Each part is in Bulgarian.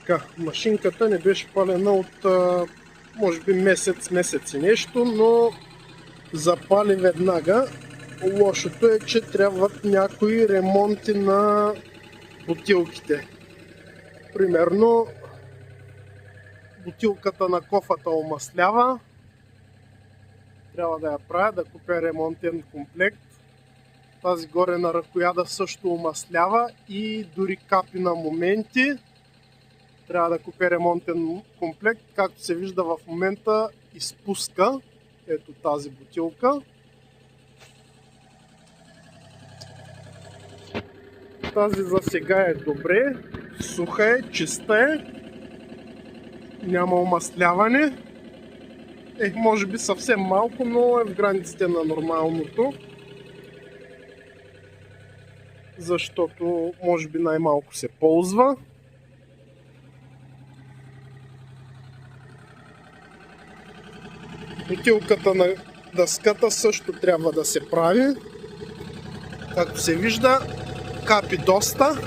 Така, машинката не беше палена от може би месец и нещо, но запали веднага. Лошото е, че трябват някои ремонти на бутилките. Примерно бутилката на кофата омаслява. Трябва да я правя, да купя ремонтен комплект. Тази горе на ръкояда също омаслява и дори капи на моменти. Трябва да купя ремонтен комплект. Както се вижда в момента, изпуска. Ето тази бутилка. Тази за сега е добре. Суха е, чиста е. Няма омасляване. Може би съвсем малко, но е в границите на нормалното. Защото може би най-малко се ползва. Бутилката на дъската също трябва да се прави. Както се вижда, капи доста.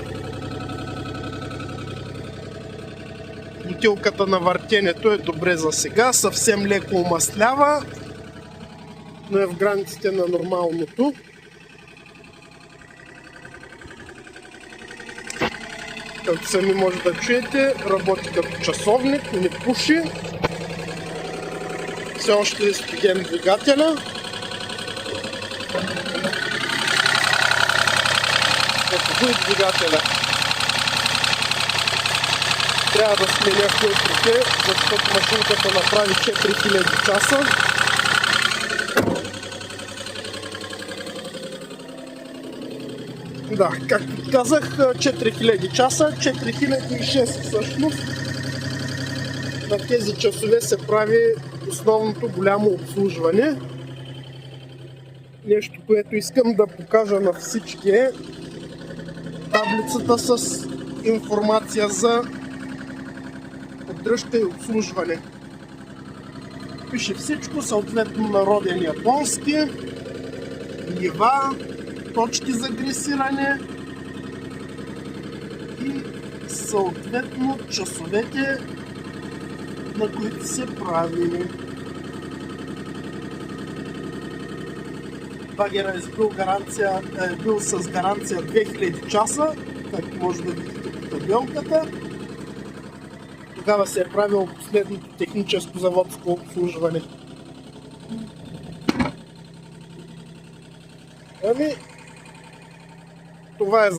Бутилката на въртенето е добре за сега. Съвсем леко омаслява, но е в границите на нормалното. Както сами може да чуете, работи като часовник, не пуши. Все още е студен двигателя. Ето го и двигателя. Трябва да сменя филтрите, защото машинката направи 4000 часа. Да, както казах, 4000 часа, 4006 всъщност. На тези часове се прави основното голямо обслужване. Нещо, което искам да покажа на всички е таблицата с информация за поддръжка и обслужване. Пише всичко, съответно народен японски, нива, точки за гресиране и съответно часовете, на които се прави. Багера е бил с гаранция 2000 часа, както може да видите по табелката. Тогава се е правило последното техническо заводско обслужване. Това е